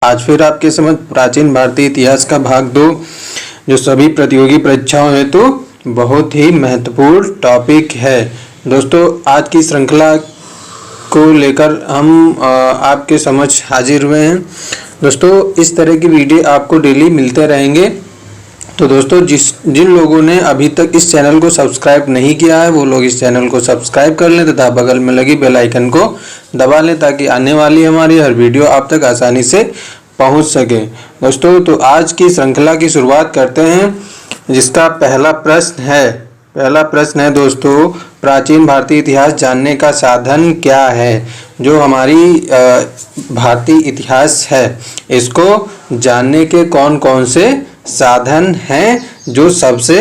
आज फिर आपके समझ प्राचीन भारतीय इतिहास का भाग 2 जो सभी प्रतियोगी परीक्षाओं हेतु बहुत ही महत्वपूर्ण टॉपिक है। दोस्तों आज की श्रृंखला को लेकर हम आपके समझ हाजिर हुए हैं। दोस्तों इस तरह की वीडियो आपको डेली मिलते रहेंगे। तो दोस्तों जिन लोगों ने अभी तक इस चैनल को सब्सक्राइब नहीं किया है वो लोग इस चैनल को सब्सक्राइब कर लें तथा बगल में लगी बेल आइकन को दबा लें ताकि आने वाली हमारी हर वीडियो आप तक आसानी से पहुंच सके। दोस्तों तो आज की श्रृंखला की शुरुआत करते हैं, जिसका पहला प्रश्न है दोस्तों, प्राचीन भारतीय इतिहास जानने का साधन क्या है। जो हमारी भारतीय इतिहास है इसको जानने के कौन कौन से साधन हैं जो सबसे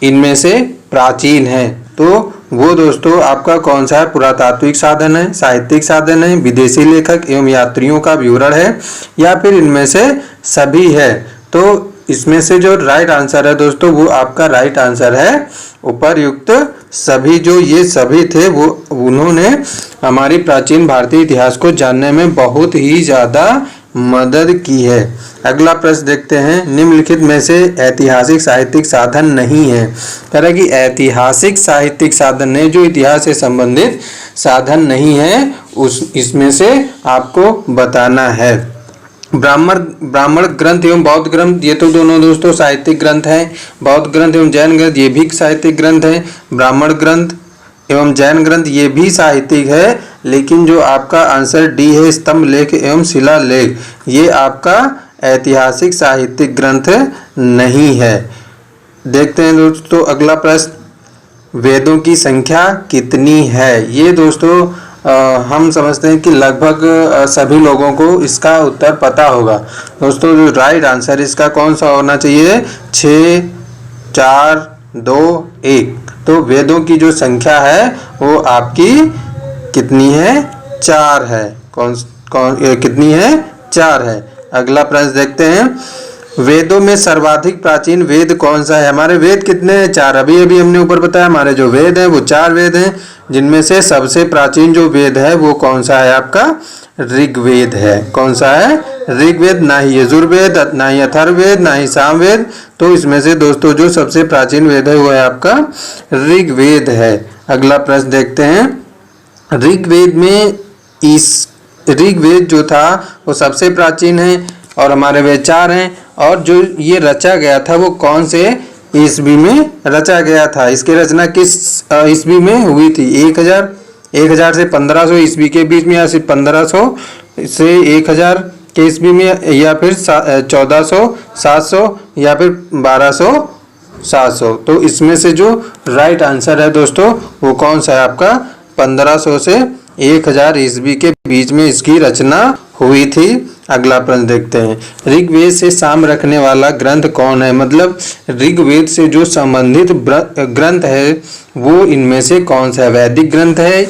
इनमें से प्राचीन है। तो वो दोस्तों आपका कौन सा है? पुरातात्विक साधन है, साहित्यिक साधन है, विदेशी लेखक एवं यात्रियों का विवरण है, या फिर इनमें से सभी है। तो इसमें से जो राइट आंसर है दोस्तों वो आपका राइट आंसर है उपर्युक्त सभी। जो ये सभी थे वो उन्होंने हमारी प्राचीन भारतीय इतिहास को जानने में बहुत ही ज़्यादा मदद की है। अगला प्रश्न देखते हैं, निम्नलिखित में से ऐतिहासिक साहित्यिक साधन नहीं है। कह रहा कि ऐतिहासिक साहित्यिक साधन ने जो इतिहास से संबंधित साधन नहीं है इसमें से आपको बताना है। ब्राह्मण ग्रंथ एवं बौद्ध ग्रंथ ये तो दोनों दोस्तों साहित्यिक ग्रंथ हैं। बौद्ध ग्रंथ एवं जैन ग्रंथ ये भी साहित्यिक ग्रंथ हैं। ब्राह्मण ग्रंथ एवं जैन ग्रंथ ये भी साहित्यिक है, लेकिन जो आपका आंसर डी है स्तंभ लेख एवं शिला लेख ये आपका ऐतिहासिक साहित्यिक ग्रंथ नहीं है। देखते हैं दोस्तों अगला प्रश्न, वेदों की संख्या कितनी है। ये दोस्तों हम समझते हैं कि लगभग सभी लोगों को इसका उत्तर पता होगा। दोस्तों जो राइट आंसर इसका कौन सा होना चाहिए? 6, 4, 2, 1। तो वेदों की जो संख्या है वो आपकी कितनी है? 4 है। कितनी है? 4 है। अगला प्रश्न देखते हैं, वेदों में सर्वाधिक प्राचीन वेद कौन सा है। हमारे वेद कितने हैं? 4। अभी हमने ऊपर बताया हमारे जो वेद हैं वो 4 वेद हैं, जिनमें से सबसे प्राचीन जो वेद है वो कौन सा है? आपका ऋग्वेद है। कौन सा है? ऋग्वेद। ना ही यजुर्वेद, ना ही अथर्ववेद, ना ही सामवेद। तो इसमें से दोस्तों जो सबसे प्राचीन वेद है वो है आपका ऋग्वेद है। अगला प्रश्न देखते हैं, ऋग्वेद जो था वो सबसे प्राचीन है और हमारे वेद 4 हैं, और जो ये रचा गया था वो कौन से ईस्वी में रचा गया था? इसकी रचना किस ईस्वी में हुई थी? 1000 से 1500 ईस्वी के बीच में, या फिर 1500 से 1000 के ईस्वी में, या फिर 1400, 700, या फिर 1200, 700। तो इसमें से जो राइट आंसर है दोस्तों वो कौन सा है? आपका 1500 से 1000 ईस्वी के बीच में इसकी रचना हुई थी। अगला प्रश्न देखते हैं, ऋग्वेद से साम रखने वाला ग्रंथ कौन है। मतलब ऋग्वेद से जो संबंधित ग्रंथ है वो इनमें से कौन सा है? वैदिक ग्रंथ है,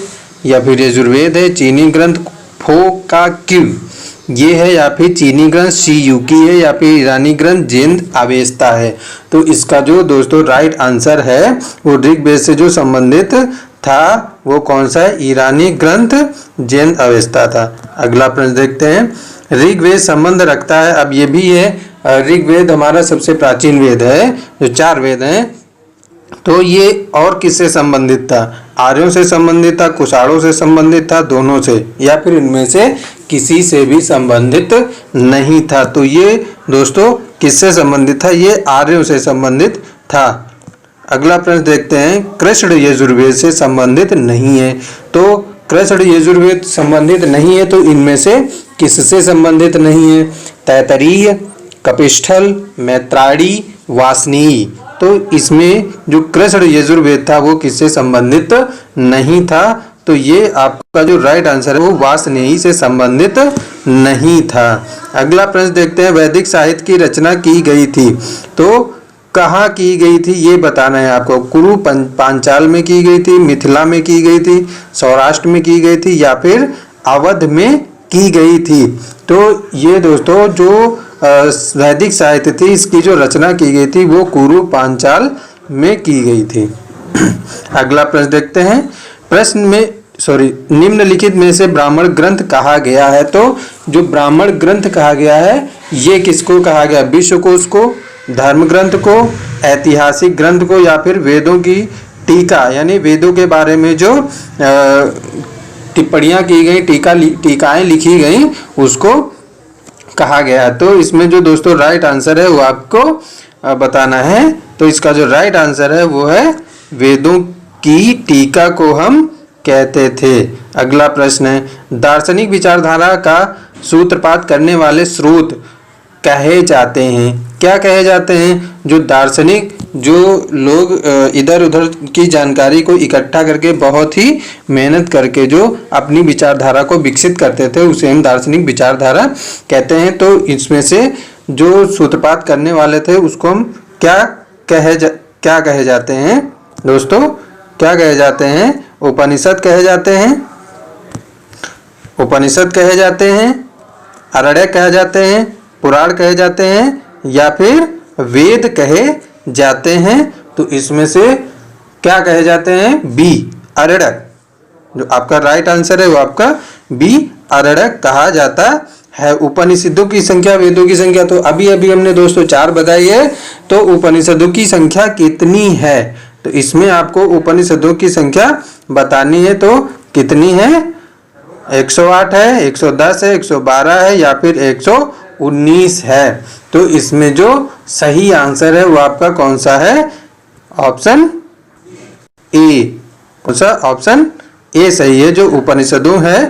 या फिर यजुर्वेद है, चीनी ग्रंथ फोकाक्यू ये है, या फिर चीनी ग्रंथ शियुकी है, या फिर ईरानी ग्रंथ जेंद अवेस्ता है। तो इसका जो दोस्तों राइट आंसर है वो ऋग्वेद से जो संबंधित था वो कौन सा है? ईरानी ग्रंथ जेंद अवेस्ता था। अगला प्रश्न देखते हैं, ऋग्वेद संबंध रखता है, अब ये भी है, ऋग्वेद हमारा सबसे प्राचीन वेद है, जो 4 वेद हैं। तो ये और किससे संबंधित था? आर्यों से संबंधित था, कुषाणों से संबंधित था, दोनों से, या फिर इनमें से किसी से भी संबंधित नहीं था। तो ये दोस्तों किससे संबंधित था? ये आर्यों से संबंधित था। अगला प्रश्न देखते हैं, कृष्ण यजुर्वेद से संबंधित नहीं है। तो कृष्ण यजुर्वेद संबंधित नहीं है तो इनमें से किससे संबंधित नहीं है? तैत्तरीय, कपिस्थल, मैत्रायणी, वासनीय। तो इसमें जो कृष्ण यजुर्वेद था वो किससे संबंधित नहीं था। तो ये आपका जो राइट आंसर है वो वासनीय से संबंधित नहीं था। अगला प्रश्न देखते हैं, वैदिक साहित्य की रचना की गई थी तो कहाँ की गई थी ये बताना है आपको। कुरु पांचाल में की गई थी, मिथिला में की गई थी, सौराष्ट्र में की गई थी, या फिर अवध में की गई थी। तो ये दोस्तों जो वैदिक साहित्य थी इसकी जो रचना की गई थी वो कुरु पांचाल में की गई थी। अगला प्रश्न देखते हैं, प्रश्न में निम्नलिखित में से ब्राह्मण ग्रंथ कहा गया है। तो जो ब्राह्मण ग्रंथ कहा गया है ये किसको कहा गया? विश्वकोश को, धर्म ग्रंथ को, ऐतिहासिक ग्रंथ को, या फिर वेदों की टीका यानी वेदों के बारे में जो टिप्पणियाँ की गई, टीकाएं लिखी गई उसको कहा गया। तो इसमें जो दोस्तों राइट आंसर है वो आपको बताना है। तो इसका जो राइट आंसर है वो है वेदों की टीका को हम कहते थे। अगला प्रश्न है, दार्शनिक विचारधारा का सूत्रपात करने वाले स्रोत कहे जाते हैं। क्या कहे जाते हैं? जो दार्शनिक, जो लोग इधर उधर की जानकारी को इकट्ठा करके बहुत ही मेहनत करके जो अपनी विचारधारा को विकसित करते थे उसे हम दार्शनिक विचारधारा कहते हैं। तो इसमें से जो सूत्रपात करने वाले थे उसको हम क्या कहे जाते हैं दोस्तों? क्या कहे जाते हैं? उपनिषद कहे जाते हैं, उपनिषद कहे जाते हैं, आरण्यक कहे जाते हैं, पुराण कहे जाते हैं, या फिर वेद कहे जाते हैं। तो इसमें से क्या कहे जाते हैं? बी, आरण्यक। जो आपका राइट आंसर है वो आपका बी, आरण्यक कहा जाता है। उपनिषदों की संख्या, वेदों की संख्या तो अभी अभी हमने दोस्तों 4 बताई है। तो उपनिषदों की संख्या कितनी है? तो इसमें आपको उपनिषदों की संख्या बतानी है। तो कितनी है? 108 है, 110 है, 112 है, या फिर 119 है। तो इसमें जो सही आंसर है वो आपका कौन सा है? Option A. कौन सा? ऑप्शन ए सही है। जो उपनिषदों है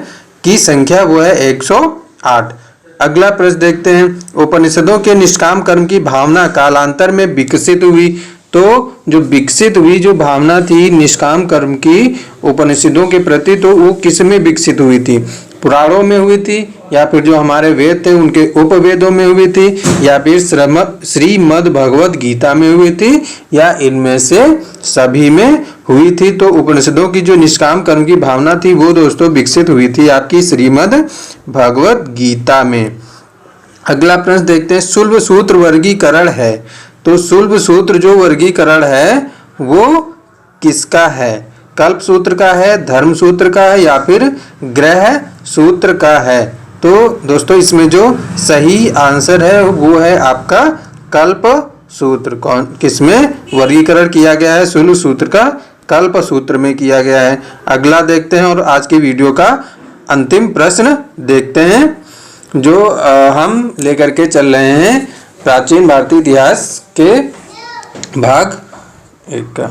की संख्या वो है 108। अगला प्रश्न देखते हैं, उपनिषदों के निष्काम कर्म की भावना कालांतर में विकसित हुई। तो जो विकसित हुई जो भावना थी निष्काम कर्म की उपनिषदों के प्रति, तो वो किस में विकसित हुई थी? पुराणों में हुई थी, या फिर जो हमारे वेद थे उनके उपवेदों में हुई थी, या फिर श्रीमद् भगवत गीता में हुई थी, या इनमें से सभी में हुई थी? तो उपनिषदों की जो निष्काम कर्म की भावना थी वो दोस्तों विकसित हुई थी आपकी श्रीमद् भगवत गीता में। अगला प्रश्न देखते हैं, शुल्ब सूत्र वर्गीकरण है। तो शुल्ब सूत्र जो वर्गीकरण है वो किसका है? कल्प सूत्र का है, धर्म सूत्र का है, या फिर ग्रह सूत्र का है? तो दोस्तों इसमें जो सही आंसर है वो है आपका कल्प सूत्र। कौन किसमें वर्गीकरण किया गया है? शुल्ब सूत्र का कल्प सूत्र में किया गया है। अगला देखते हैं और आज की वीडियो का अंतिम प्रश्न देखते हैं जो हम लेकर के चल रहे हैं प्राचीन भारतीय इतिहास के भाग 1 का।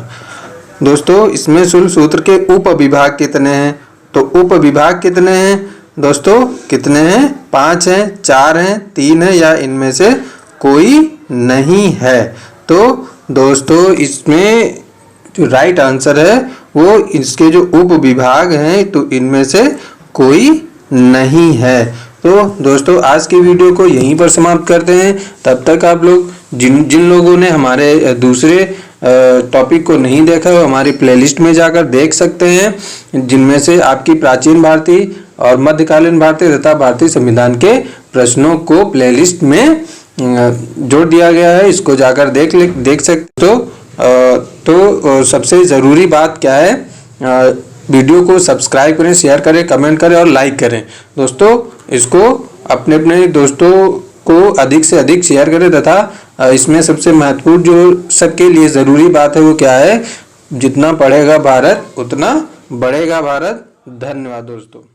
दोस्तों इसमें शुल्ब सूत्र के उप विभाग कितने हैं? तो उप विभाग कितने हैं दोस्तों? कितने हैं? 5 हैं, 4 हैं, 3 है, या इनमें से कोई नहीं है? तो दोस्तों इसमें जो राइट आंसर है वो इसके जो उप विभाग हैं तो इनमें से कोई नहीं है। तो दोस्तों आज की वीडियो को यहीं पर समाप्त करते हैं। तब तक आप लोग जिन लोगों ने हमारे दूसरे टॉपिक को नहीं देखा वो हमारी प्लेलिस्ट में जाकर देख सकते हैं, जिनमें से आपकी प्राचीन भारतीय और मध्यकालीन भारतीय तथा भारतीय संविधान के प्रश्नों को प्लेलिस्ट में जोड़ दिया गया है। इसको जाकर देख सकते हो। तो सबसे ज़रूरी बात क्या है, वीडियो को सब्सक्राइब करें, शेयर करें, कमेंट करें और लाइक करें। दोस्तों इसको अपने दोस्तों को अधिक से अधिक शेयर करें, तथा इसमें सबसे महत्वपूर्ण जो सबके लिए ज़रूरी बात है वो क्या है, जितना पढ़ेगा भारत उतना बढ़ेगा भारत। धन्यवाद दोस्तों।